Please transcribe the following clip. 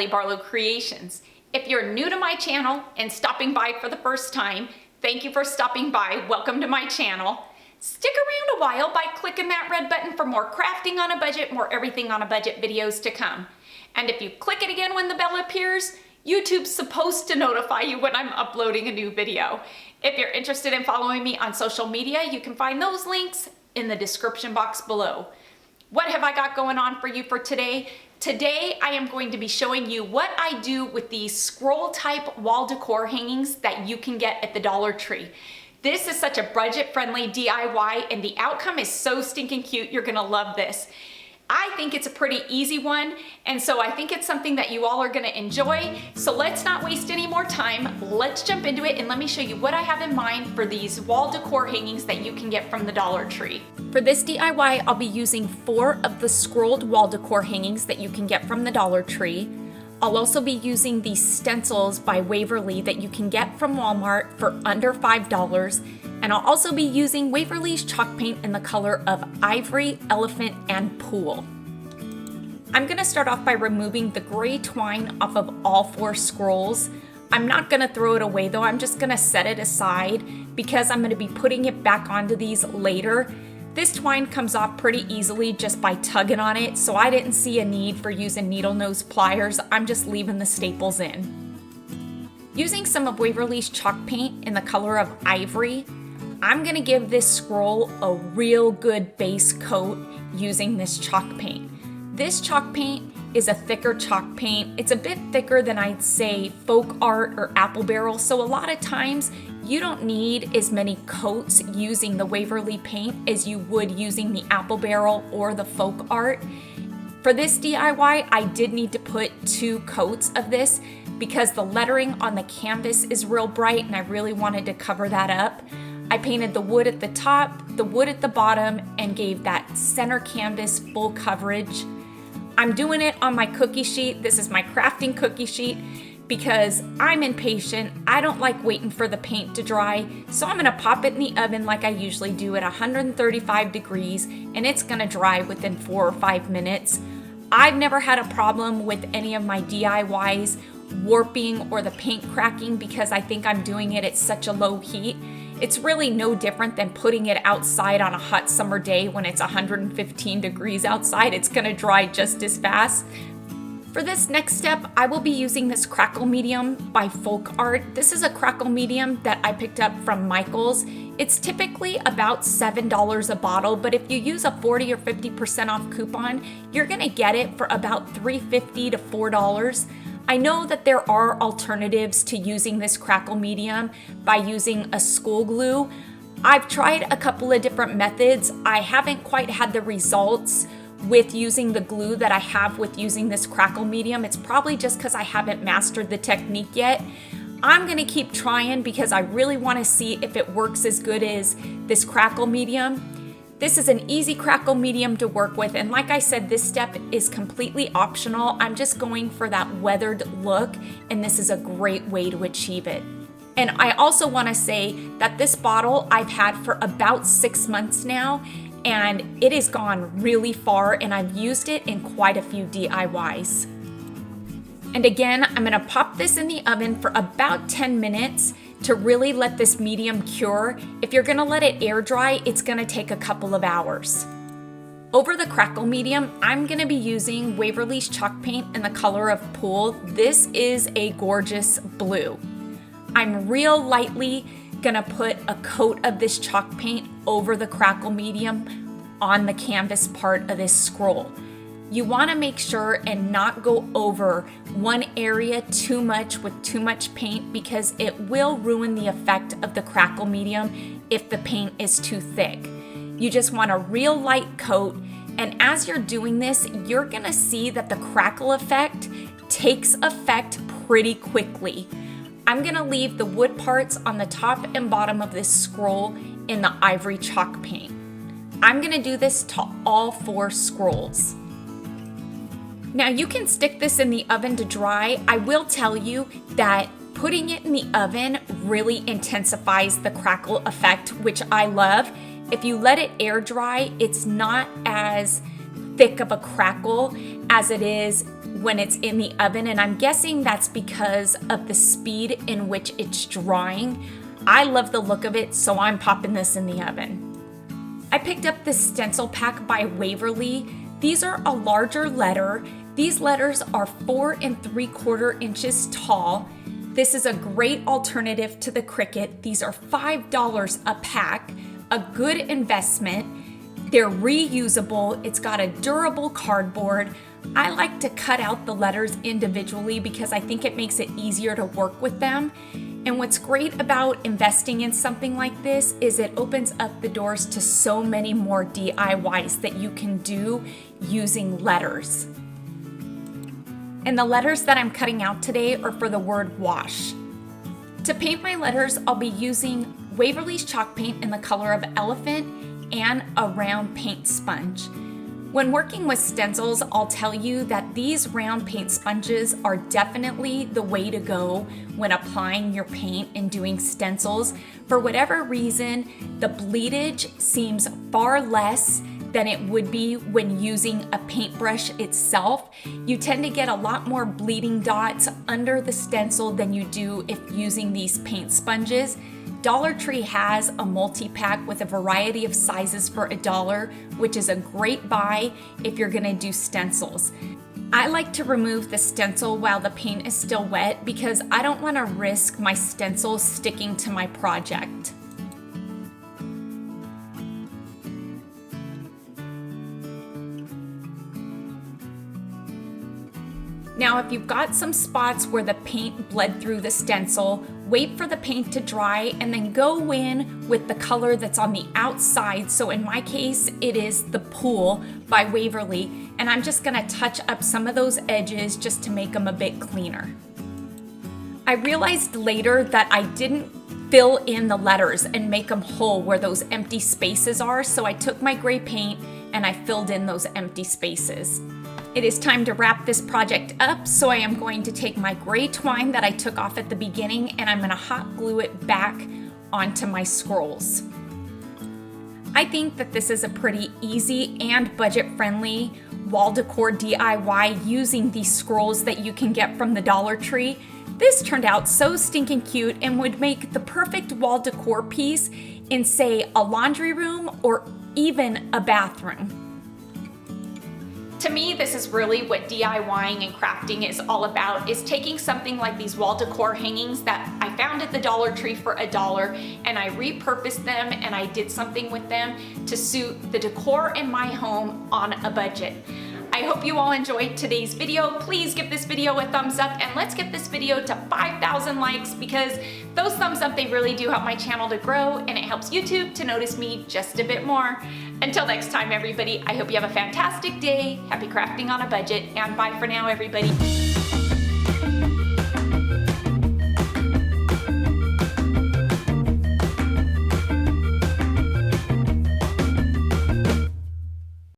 Barlow Creations. If you're new to my channel and stopping by for the first time, thank you for stopping by. Welcome to my channel. Stick around a while by clicking that red button for more crafting on a budget, more everything on a budget videos to come. And if you click it again when the bell appears, YouTube's supposed to notify you when I'm uploading a new video. If you're interested in following me on social media, you can find those links in the description box below. What have I got going on for you for today? Today, I am going to be showing you what I do with these scroll type wall decor hangings that you can get at the Dollar Tree. This is such a budget-friendly DIY and the outcome is so stinking cute. You're gonna love this. I think it's a pretty easy one, and so I think it's something that you all are gonna enjoy. So let's not waste any more time. Let's jump into it and let me show you what I have in mind for these wall decor hangings that you can get from the Dollar Tree. For this DIY, I'll be using 4 of the scrolled wall decor hangings that you can get from the Dollar Tree. I'll also be using these stencils by Waverly that you can get from Walmart for under $5. And I'll also be using Waverly's chalk paint in the color of Ivory, Elephant, and Pool. I'm gonna start off by removing the gray twine off of all 4 scrolls. I'm not gonna throw it away though, I'm just gonna set it aside because I'm gonna be putting it back onto these later. This twine comes off pretty easily just by tugging on it, so I didn't see a need for using needle nose pliers. I'm just leaving the staples in. Using some of Waverly's chalk paint in the color of Ivory, I'm gonna give this scroll a real good base coat using this chalk paint. This chalk paint is a thicker chalk paint. It's a bit thicker than I'd say folk art or apple barrel, so a lot of times you don't need as many coats using the Waverly paint as you would using the apple barrel or the folk art. For this DIY, I did need to put 2 coats of this because the lettering on the canvas is real bright and I really wanted to cover that up. I painted the wood at the top, the wood at the bottom, and gave that center canvas full coverage. I'm doing it on my cookie sheet. This is my crafting cookie sheet because I'm impatient. I don't like waiting for the paint to dry, so I'm gonna pop it in the oven like I usually do at 135 degrees, and it's gonna dry within 4 or 5 minutes. I've never had a problem with any of my DIYs warping or the paint cracking because I think I'm doing it at such a low heat. It's really no different than putting it outside on a hot summer day when it's 115 degrees outside. It's gonna dry just as fast. For this next step, I will be using this crackle medium by Folk Art. This is a crackle medium that I picked up from Michael's. It's typically about $7 a bottle, but if you use a 40 or 50% off coupon, you're gonna get it for about $3.50 to $4. I know that there are alternatives to using this crackle medium by using a school glue. I've tried a couple of different methods. I haven't quite had the results with using the glue that I have with using this crackle medium. It's probably just because I haven't mastered the technique yet. I'm gonna keep trying because I really wanna see if it works as good as this crackle medium. This is an easy crackle medium to work with, and like I said, this step is completely optional. I'm just going for that weathered look, and this is a great way to achieve it. And I also wanna say that this bottle I've had for about 6 months now, and it has gone really far, and I've used it in quite a few DIYs. And again, I'm gonna pop this in the oven for about 10 minutes to really let this medium cure. If you're gonna let it air dry, it's gonna take a couple of hours. Over the crackle medium, I'm gonna be using Waverly's chalk paint in the color of Pool. This is a gorgeous blue. I'm real lightly gonna put a coat of this chalk paint over the crackle medium on the canvas part of this scroll. You wanna make sure and not go over one area too much with too much paint because it will ruin the effect of the crackle medium if the paint is too thick. You just want a real light coat, and as you're doing this, you're gonna see that the crackle effect takes effect pretty quickly. I'm gonna leave the wood parts on the top and bottom of this scroll in the ivory chalk paint. I'm gonna do this to all 4 scrolls. Now you can stick this in the oven to dry. I will tell you that putting it in the oven really intensifies the crackle effect, which I love. If you let it air dry, it's not as thick of a crackle as it is when it's in the oven, and I'm guessing that's because of the speed in which it's drying. I love the look of it, so I'm popping this in the oven. I picked up this stencil pack by Waverly. These are a larger letter. These letters are 4 3/4 inches tall. This is a great alternative to the Cricut. These are $5 a pack, a good investment. They're reusable. It's got a durable cardboard. I like to cut out the letters individually because I think it makes it easier to work with them. And what's great about investing in something like this is it opens up the doors to so many more DIYs that you can do using letters. And the letters that I'm cutting out today are for the word wash. To paint my letters, I'll be using Waverly's chalk paint in the color of elephant and a round paint sponge. When working with stencils, I'll tell you that these round paint sponges are definitely the way to go when applying your paint and doing stencils. For whatever reason, the bleedage seems far less than it would be when using a paintbrush itself. You tend to get a lot more bleeding dots under the stencil than you do if using these paint sponges. Dollar Tree has a multi-pack with a variety of sizes for $1, which is a great buy if you're gonna do stencils. I like to remove the stencil while the paint is still wet because I don't wanna risk my stencil sticking to my project. Now, if you've got some spots where the paint bled through the stencil, wait for the paint to dry and then go in with the color that's on the outside. So in my case, it is the Pool by Waverly, and I'm just gonna touch up some of those edges just to make them a bit cleaner. I realized later that I didn't fill in the letters and make them whole where those empty spaces are, so I took my gray paint and I filled in those empty spaces. It is time to wrap this project up, so I am going to take my gray twine that I took off at the beginning and I'm gonna hot glue it back onto my scrolls. I think that this is a pretty easy and budget-friendly wall decor DIY using these scrolls that you can get from the Dollar Tree. This turned out so stinking cute and would make the perfect wall decor piece in, say, a laundry room or even a bathroom. To me, this is really what DIYing and crafting is all about, is taking something like these wall decor hangings that I found at the Dollar Tree for $1 and I repurposed them and I did something with them to suit the decor in my home on a budget. I hope you all enjoyed today's video. Please give this video a thumbs up and let's get this video to 5,000 likes because those thumbs up, they really do help my channel to grow and it helps YouTube to notice me just a bit more. Until next time, everybody, I hope you have a fantastic day. Happy crafting on a budget, and bye for now, everybody.